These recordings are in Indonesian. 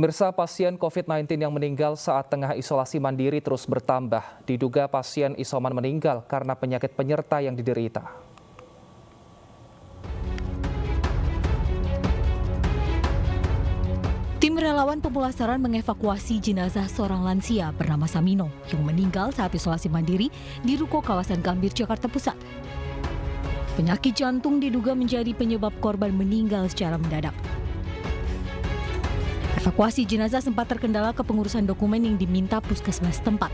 Pemirsa, pasien COVID-19 yang meninggal saat tengah isolasi mandiri terus bertambah. Diduga pasien isoman meninggal karena penyakit penyerta yang diderita. Tim relawan pemulasaran mengevakuasi jenazah seorang lansia bernama Samino yang meninggal saat isolasi mandiri di ruko kawasan Gambir, Jakarta Pusat. Penyakit jantung diduga menjadi penyebab korban meninggal secara mendadak. Evakuasi jenazah sempat terkendala kepengurusan dokumen yang diminta puskesmas tempat.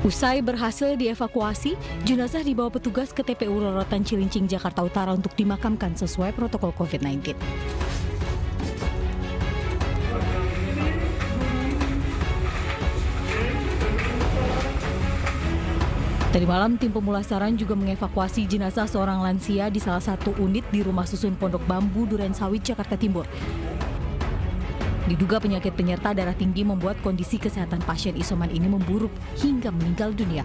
Usai berhasil dievakuasi, jenazah dibawa petugas ke TPU Rorotan Cilincing, Jakarta Utara untuk dimakamkan sesuai protokol COVID-19. Tadi malam, tim pemulasaran juga mengevakuasi jenazah seorang lansia di salah satu unit di Rumah Susun Pondok Bambu, Duren Sawit, Jakarta Timur. Diduga penyakit penyerta darah tinggi membuat kondisi kesehatan pasien isoman ini memburuk hingga meninggal dunia.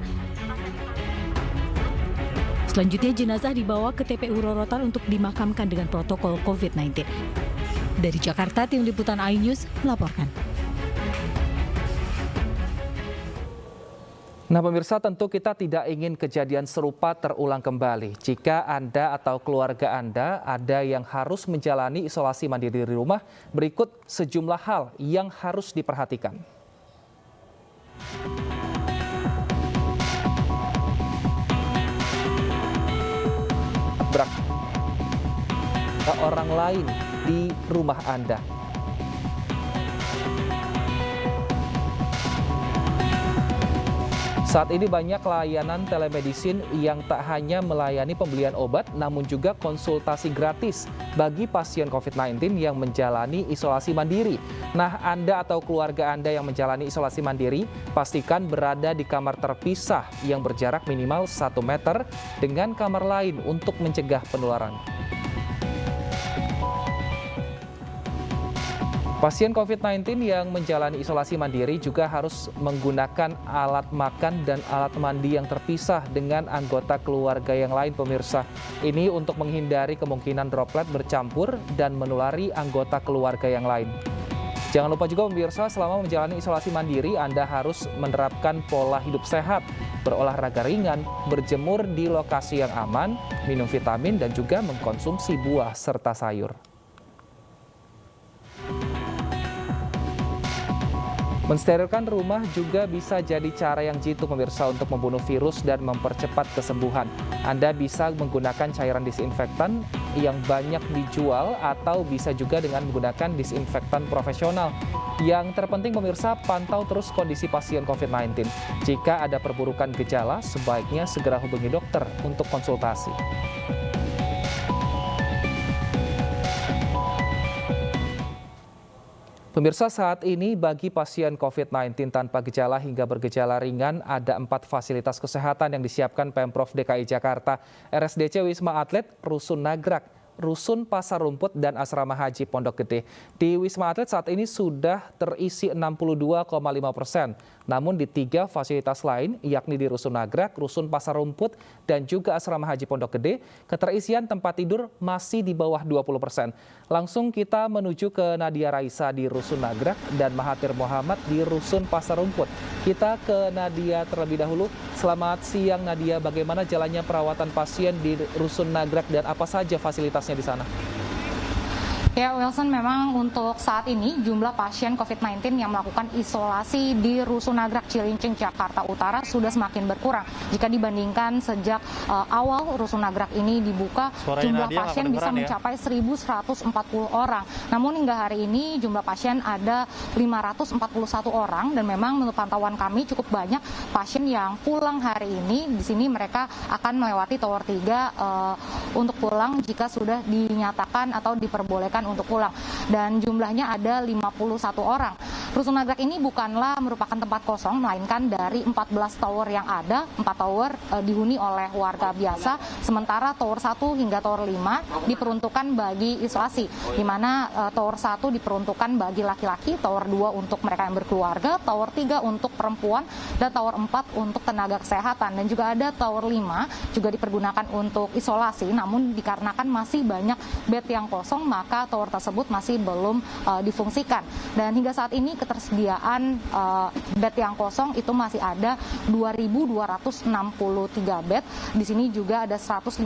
Selanjutnya jenazah dibawa ke TPU Rorotan untuk dimakamkan dengan protokol COVID-19. Dari Jakarta, tim liputan iNews melaporkan. Nah pemirsa, tentu kita tidak ingin kejadian serupa terulang kembali. Jika Anda atau keluarga Anda ada yang harus menjalani isolasi mandiri di rumah, berikut sejumlah hal yang harus diperhatikan. Orang lain di rumah Anda. Saat ini banyak layanan telemedicine yang tak hanya melayani pembelian obat, namun juga konsultasi gratis bagi pasien COVID-19 yang menjalani isolasi mandiri. Nah, Anda atau keluarga Anda yang menjalani isolasi mandiri, pastikan berada di kamar terpisah yang berjarak minimal 1 meter dengan kamar lain untuk mencegah penularan. Pasien COVID-19 yang menjalani isolasi mandiri juga harus menggunakan alat makan dan alat mandi yang terpisah dengan anggota keluarga yang lain, pemirsa. Ini untuk menghindari kemungkinan droplet bercampur dan menulari anggota keluarga yang lain. Jangan lupa juga pemirsa, selama menjalani isolasi mandiri, Anda harus menerapkan pola hidup sehat, berolahraga ringan, berjemur di lokasi yang aman, minum vitamin, dan juga mengkonsumsi buah serta sayur. Mensterilkan rumah juga bisa jadi cara yang jitu pemirsa untuk membunuh virus dan mempercepat kesembuhan. Anda bisa menggunakan cairan disinfektan yang banyak dijual atau bisa juga dengan menggunakan disinfektan profesional. Yang terpenting pemirsa, pantau terus kondisi pasien COVID-19. Jika ada perburukan gejala, sebaiknya segera hubungi dokter untuk konsultasi. Pemirsa, saat ini bagi pasien COVID-19 tanpa gejala hingga bergejala ringan, ada 4 fasilitas kesehatan yang disiapkan Pemprov DKI Jakarta, RSDC Wisma Atlet, Rusun Nagrak, Rusun Pasar Rumput, dan Asrama Haji Pondok Gede. Di Wisma Atlet saat ini sudah terisi 62,5%. Namun di 3 fasilitas lain, yakni di Rusun Nagrak, Rusun Pasar Rumput, dan juga Asrama Haji Pondok Gede, keterisian tempat tidur masih di bawah 20%. Langsung kita menuju ke Nadia Raisa di Rusun Nagrak dan Mahathir Mohamad di Rusun Pasar Rumput. Kita ke Nadia terlebih dahulu. Selamat siang Nadia, bagaimana jalannya perawatan pasien di Rusun Nagrak dan apa saja fasilitasnya di sana? Ya Wilson, memang untuk saat ini jumlah pasien COVID-19 yang melakukan isolasi di Rusun Nagrak Cilincing, Jakarta Utara sudah semakin berkurang. Jika dibandingkan sejak awal Rusun Nagrak ini dibuka, jumlah pasien bisa mencapai 1.140 orang. Namun hingga hari ini jumlah pasien ada 541 orang dan memang menurut pantauan kami cukup banyak pasien yang pulang hari ini. Di sini mereka akan melewati tower 3 untuk pulang jika sudah dinyatakan atau diperbolehkan untuk pulang, dan jumlahnya ada 51 orang. Rusun Nagrek ini bukanlah merupakan tempat kosong, melainkan dari 14 tower yang ada, 4 tower dihuni oleh warga biasa, sementara tower 1 hingga tower 5 diperuntukkan bagi isolasi, di mana tower 1 diperuntukkan bagi laki-laki, tower 2 untuk mereka yang berkeluarga, tower 3 untuk perempuan, dan tower 4 untuk tenaga kesehatan. Dan juga ada tower 5 juga dipergunakan untuk isolasi, namun dikarenakan masih banyak bed yang kosong, maka tower tersebut masih belum difungsikan. Dan hingga saat ini ketersediaan bed yang kosong itu masih ada 2.263 bed. Di sini juga ada 115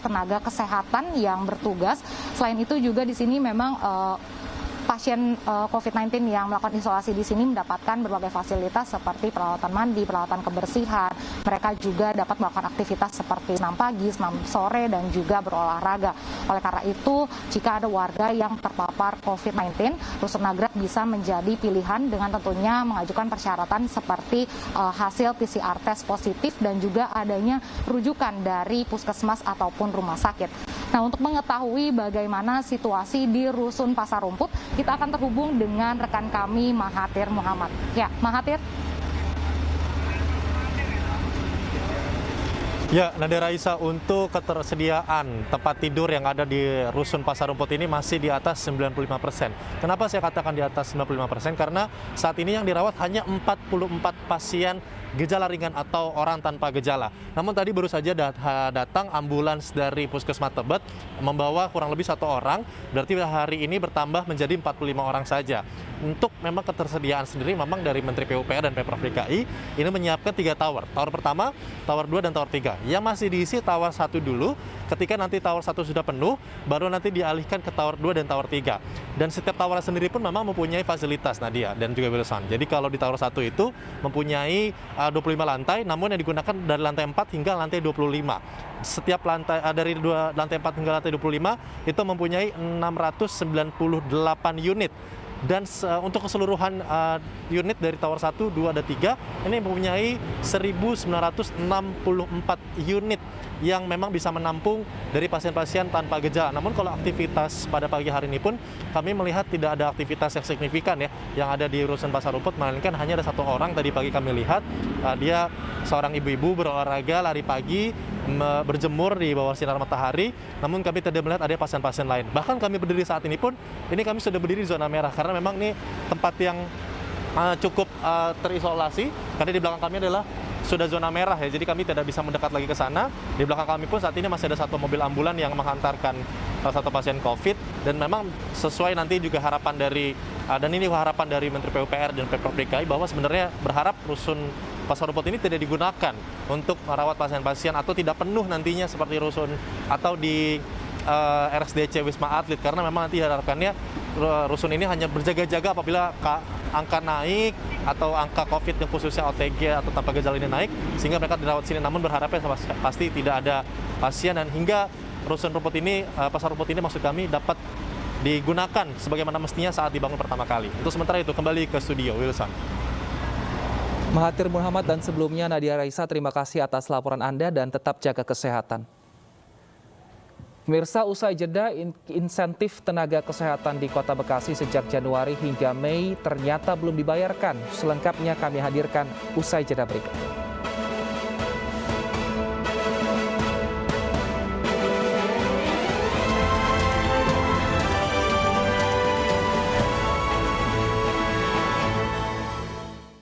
tenaga kesehatan yang bertugas. Selain itu juga di sini memang pasien COVID-19 yang melakukan isolasi di sini mendapatkan berbagai fasilitas seperti peralatan mandi, peralatan kebersihan. Mereka juga dapat melakukan aktivitas seperti senam pagi, senam sore, dan juga berolahraga. Oleh karena itu, jika ada warga yang terpapar COVID-19, Rusun Nagrek bisa menjadi pilihan dengan tentunya mengajukan persyaratan seperti hasil PCR test positif dan juga adanya rujukan dari puskesmas ataupun rumah sakit. Nah, untuk mengetahui bagaimana situasi di Rusun Pasar Rumput, kita akan terhubung dengan rekan kami Mahathir Muhammad. Ya, Mahathir. Ya, Nadia Raisa, untuk ketersediaan tempat tidur yang ada di Rusun Pasar Rumput ini masih di atas 95%. Kenapa saya katakan di atas 95%? Karena saat ini yang dirawat hanya 44 pasien gejala ringan atau orang tanpa gejala. Namun tadi baru saja datang ambulans dari Puskesmas Tebet membawa kurang lebih 1 orang, berarti hari ini bertambah menjadi 45 orang saja. Untuk memang ketersediaan sendiri memang dari Menteri PUPR dan Pemprov DKI ini menyiapkan 3 tower. Tower pertama, tower 2, dan tower 3. Yang masih diisi tower 1 dulu, ketika nanti tower 1 sudah penuh, baru nanti dialihkan ke tower 2 dan tower 3. Dan setiap tower sendiri pun memang mempunyai fasilitas, Nadia dan juga Wilson. Jadi kalau di tower 1 itu mempunyai 25 lantai, namun yang digunakan dari lantai 4 hingga lantai 25. Setiap lantai dari lantai 4 hingga lantai 25 itu mempunyai 698 unit. Dan untuk keseluruhan unit dari tower 1, 2, dan 3 ini mempunyai 1964 unit yang memang bisa menampung dari pasien-pasien tanpa gejala. Namun kalau aktivitas pada pagi hari ini pun kami melihat tidak ada aktivitas yang signifikan ya yang ada di Rusun Pasar Rumput, melainkan hanya ada 1 orang tadi pagi kami lihat, dia seorang ibu-ibu berolahraga, lari pagi, berjemur di bawah sinar matahari. Namun kami tidak melihat ada pasien-pasien lain. Bahkan kami berdiri saat ini pun, ini kami sudah berdiri di zona merah karena memang ini tempat yang cukup terisolasi, karena di belakang kami adalah sudah zona merah ya, jadi kami tidak bisa mendekat lagi ke sana. Di belakang kami pun saat ini masih ada 1 mobil ambulan yang menghantarkan salah satu pasien COVID, dan memang sesuai nanti juga harapan dari dan ini harapan dari Menteri PUPR dan Pemprov DKI bahwa sebenarnya berharap Rusun Pasar Rumput ini tidak digunakan untuk merawat pasien-pasien atau tidak penuh nantinya seperti rusun atau di RSDC Wisma Atlet, karena memang nanti harapannya rusun ini hanya berjaga-jaga apabila angka naik atau angka COVID yang khususnya OTG atau tanpa gejala ini naik, sehingga mereka dirawat sini. Namun berharapnya pasti tidak ada pasien, dan hingga Rusun Rumput ini, Pasar Rumput ini maksud kami dapat digunakan sebagaimana mestinya saat dibangun pertama kali. Untuk sementara itu kembali ke studio, Wilson. Mahathir Muhammad, dan sebelumnya Nadia Raisa, terima kasih atas laporan Anda dan tetap jaga kesehatan. Pemirsa, usai jeda, insentif tenaga kesehatan di Kota Bekasi sejak Januari hingga Mei ternyata belum dibayarkan. Selengkapnya kami hadirkan usai jeda berikut.